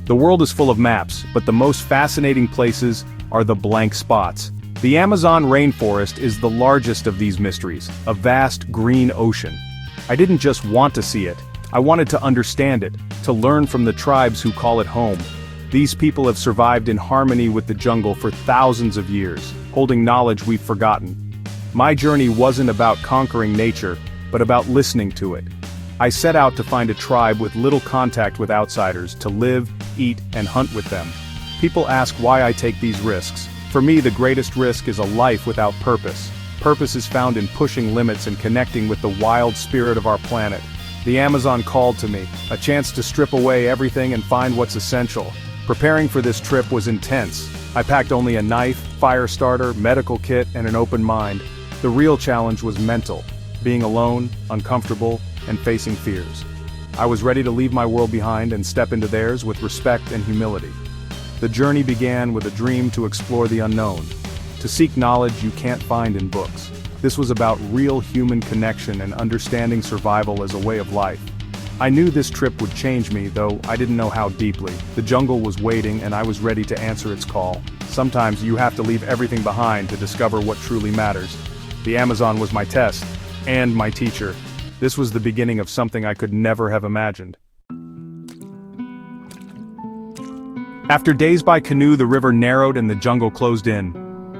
The world is full of maps, but the most fascinating places are the blank spots. The Amazon rainforest is the largest of these mysteries, a vast green ocean. I didn't just want to see it, I wanted to understand it, to learn from the tribes who call it home. These people have survived in harmony with the jungle for thousands of years, holding knowledge we've forgotten. My journey wasn't about conquering nature, but about listening to it. I set out to find a tribe with little contact with outsiders, to live, eat, and hunt with them. People ask why I take these risks. For me, the greatest risk is a life without purpose. Purpose is found in pushing limits and connecting with the wild spirit of our planet. The Amazon called to me, a chance to strip away everything and find what's essential. Preparing for this trip was intense. I packed only a knife, fire starter, medical kit, and an open mind. The real challenge was mental, being alone, uncomfortable, and facing fears. I was ready to leave my world behind and step into theirs with respect and humility. The journey began with a dream to explore the unknown, to seek knowledge you can't find in books. This was about real human connection and understanding survival as a way of life. I knew this trip would change me, though I didn't know how deeply. The jungle was waiting and I was ready to answer its call. Sometimes you have to leave everything behind to discover what truly matters. The Amazon was my test, and my teacher. This was the beginning of something I could never have imagined. After days by canoe, the river narrowed and the jungle closed in.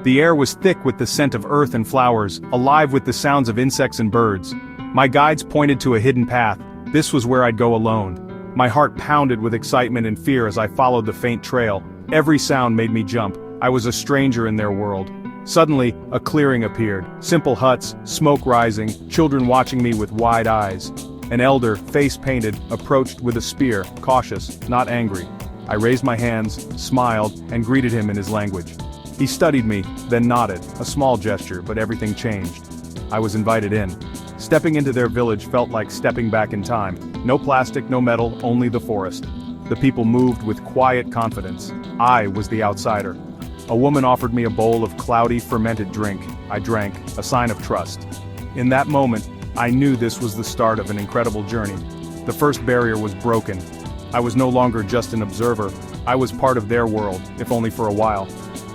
The air was thick with the scent of earth and flowers, alive with the sounds of insects and birds. My guides pointed to a hidden path. This was where I'd go alone. My heart pounded with excitement and fear as I followed the faint trail. Every sound made me jump. I was a stranger in their world. Suddenly, a clearing appeared. Simple huts, smoke rising, children watching me with wide eyes. An elder, face painted, approached with a spear, cautious, not angry. I raised my hands, smiled, and greeted him in his language. He studied me, then nodded, a small gesture, but everything changed. I was invited in. Stepping into their village felt like stepping back in time. No plastic, no metal, only the forest. The people moved with quiet confidence. I was the outsider. A woman offered me a bowl of cloudy, fermented drink. I drank, a sign of trust. In that moment, I knew this was the start of an incredible journey. The first barrier was broken. I was no longer just an observer. I was part of their world, if only for a while.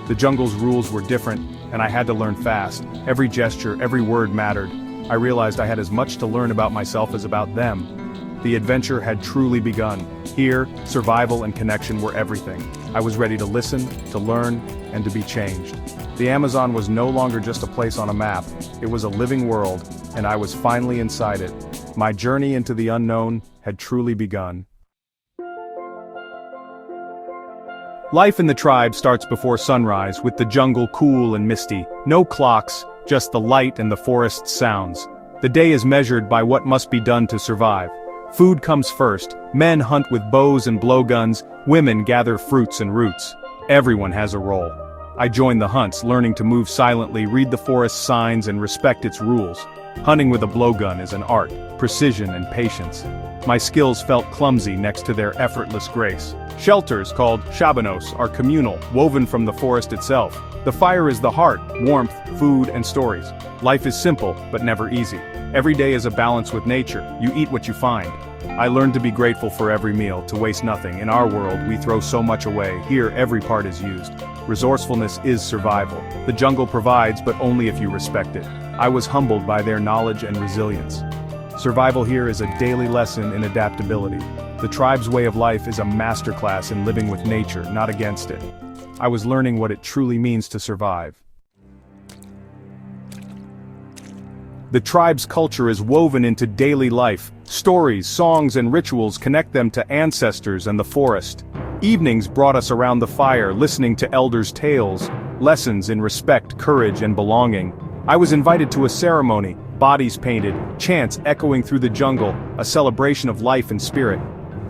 The jungle's rules were different, and I had to learn fast. Every gesture, every word mattered. I realized I had as much to learn about myself as about them. The adventure had truly begun. Here, survival and connection were everything. I was ready to listen, to learn, and to be changed. The Amazon was no longer just a place on a map. It was a living world, and I was finally inside it. My journey into the unknown had truly begun. Life in the tribe starts before sunrise, with the jungle cool and misty. No clocks, just the light and the forest's sounds. The day is measured by what must be done to survive. Food comes first. Men hunt with bows and blowguns, women gather fruits and roots. Everyone has a role. I joined the hunts, learning to move silently, read the forest's signs, and respect its rules. Hunting with a blowgun is an art, precision and patience. My skills felt clumsy next to their effortless grace. Shelters, called shabanos, are communal, woven from the forest itself. The fire is the heart, warmth, food, and stories. Life is simple, but never easy. Every day is a balance with nature. You eat what you find. I learned to be grateful for every meal, to waste nothing. In our world, we throw so much away. Here, every part is used. Resourcefulness is survival. The jungle provides, but only if you respect it. I was humbled by their knowledge and resilience. Survival here is a daily lesson in adaptability. The tribe's way of life is a masterclass in living with nature, not against it. I was learning what it truly means to survive. The tribe's culture is woven into daily life. Stories, songs, and rituals connect them to ancestors and the forest. Evenings brought us around the fire, listening to elders' tales, lessons in respect, courage, and belonging. I was invited to a ceremony, bodies painted, chants echoing through the jungle, a celebration of life and spirit.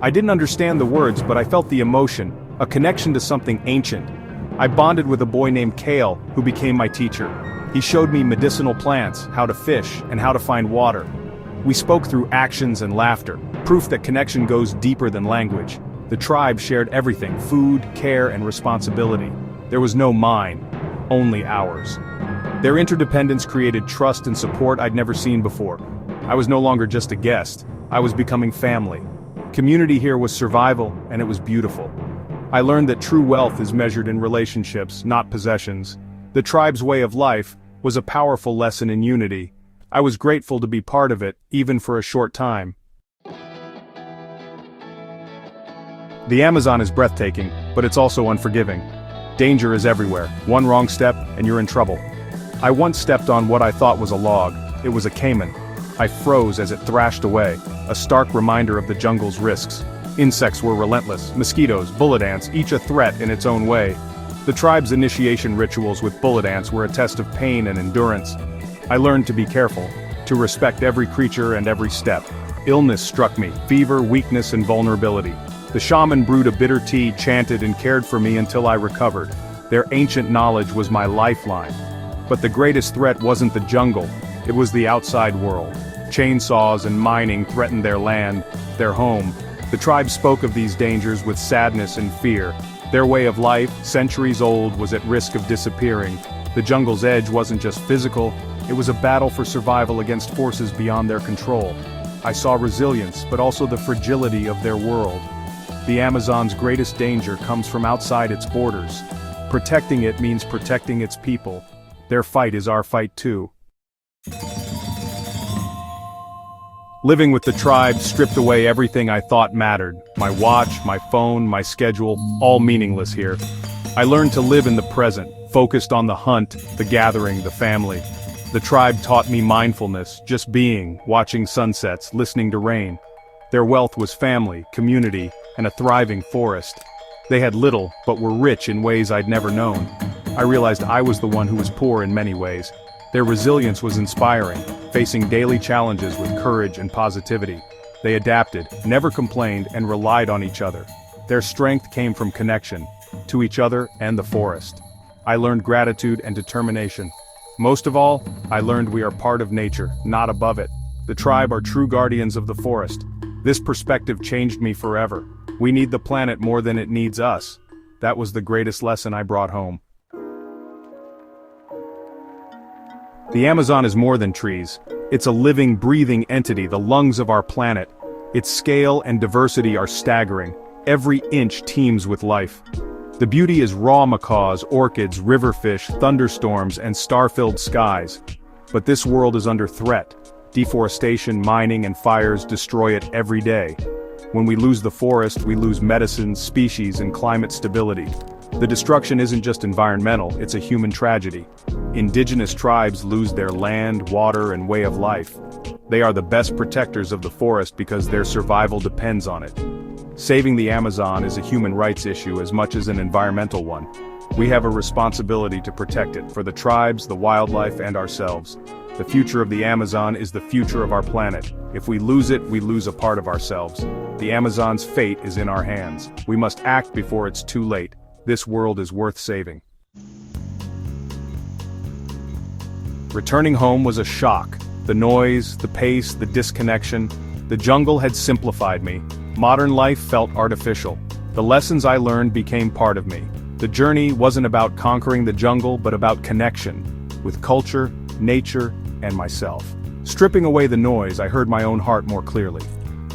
I didn't understand the words, but I felt the emotion, a connection to something ancient. I bonded with a boy named Kale, who became my teacher. He showed me medicinal plants, how to fish, and how to find water. We spoke through actions and laughter, proof that connection goes deeper than language. The tribe shared everything: food, care, and responsibility. There was no mine, only ours. Their interdependence created trust and support I'd never seen before. I was no longer just a guest, I was becoming family. Community here was survival, and it was beautiful. I learned that true wealth is measured in relationships, not possessions. The tribe's way of life was a powerful lesson in unity. I was grateful to be part of it, even for a short time. The Amazon is breathtaking, but it's also unforgiving. Danger is everywhere. One wrong step, and you're in trouble. I once stepped on what I thought was a log. It was a caiman. I froze as it thrashed away, a stark reminder of the jungle's risks. Insects were relentless, mosquitoes, bullet ants, each a threat in its own way. The tribe's initiation rituals with bullet ants were a test of pain and endurance. I learned to be careful, to respect every creature and every step. Illness struck me, fever, weakness, and vulnerability. The shaman brewed a bitter tea, chanted, and cared for me until I recovered. Their ancient knowledge was my lifeline. But the greatest threat wasn't the jungle, it was the outside world. Chainsaws and mining threatened their land, their home. The tribe spoke of these dangers with sadness and fear. Their way of life, centuries old, was at risk of disappearing. The jungle's edge wasn't just physical, it was a battle for survival against forces beyond their control. I saw resilience, but also the fragility of their world. The Amazon's greatest danger comes from outside its borders. Protecting it means protecting its people. Their fight is our fight too. Living with the tribe stripped away everything I thought mattered. My watch, my phone, my schedule, all meaningless here. I learned to live in the present, focused on the hunt, the gathering, the family. The tribe taught me mindfulness, just being, watching sunsets, listening to rain. Their wealth was family, community, and a thriving forest. They had little, but were rich in ways I'd never known. I realized I was the one who was poor in many ways. Their resilience was inspiring, facing daily challenges with courage and positivity. They adapted, never complained, and relied on each other. Their strength came from connection, to each other and the forest. I learned gratitude and determination. Most of all, I learned we are part of nature, not above it. The tribe are true guardians of the forest. This perspective changed me forever. We need the planet more than it needs us. That was the greatest lesson I brought home. The Amazon is more than trees. It's a living, breathing entity, the lungs of our planet. Its scale and diversity are staggering. Every inch teems with life. The beauty is raw macaws, orchids, riverfish, thunderstorms, and star-filled skies. But this world is under threat. Deforestation, mining, and fires destroy it every day. When we lose the forest, we lose medicines, species, and climate stability. The destruction isn't just environmental, it's a human tragedy. Indigenous tribes lose their land, water, and way of life. They are the best protectors of the forest because their survival depends on it. Saving the Amazon is a human rights issue as much as an environmental one. We have a responsibility to protect it, for the tribes, the wildlife, and ourselves. The future of the Amazon is the future of our planet. If we lose it, we lose a part of ourselves. The Amazon's fate is in our hands. We must act before it's too late. This world is worth saving. Returning home was a shock. The noise, the pace, the disconnection. The jungle had simplified me. Modern life felt artificial. The lessons I learned became part of me. The journey wasn't about conquering the jungle, but about connection with culture, nature, and myself. Stripping away the noise, I heard my own heart more clearly.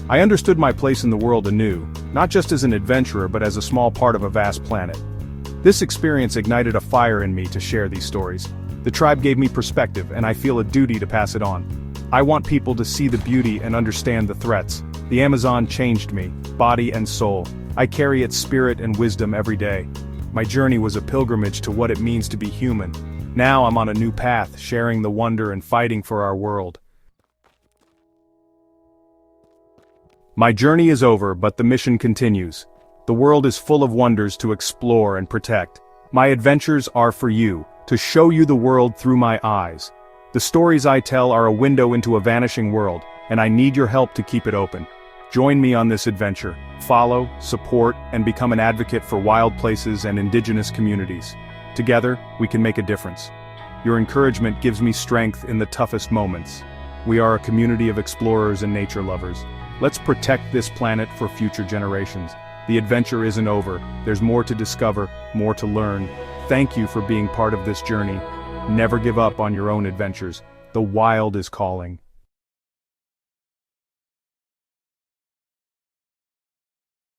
I understood my place in the world anew, not just as an adventurer but as a small part of a vast planet. This experience ignited a fire in me to share these stories. The tribe gave me perspective, and I feel a duty to pass it on. I want people to see the beauty and understand the threats. The Amazon changed me, body and soul. I carry its spirit and wisdom every day. My journey was a pilgrimage to what it means to be human. Now I'm on a new path, sharing the wonder and fighting for our world. My journey is over, but the mission continues. The world is full of wonders to explore and protect. My adventures are for you, to show you the world through my eyes. The stories I tell are a window into a vanishing world, and I need your help to keep it open. Join me on this adventure. Follow, support, and become an advocate for wild places and indigenous communities. Together, we can make a difference. Your encouragement gives me strength in the toughest moments. We are a community of explorers and nature lovers. Let's protect this planet for future generations. The adventure isn't over. There's more to discover, more to learn. Thank you for being part of this journey. Never give up on your own adventures. The wild is calling.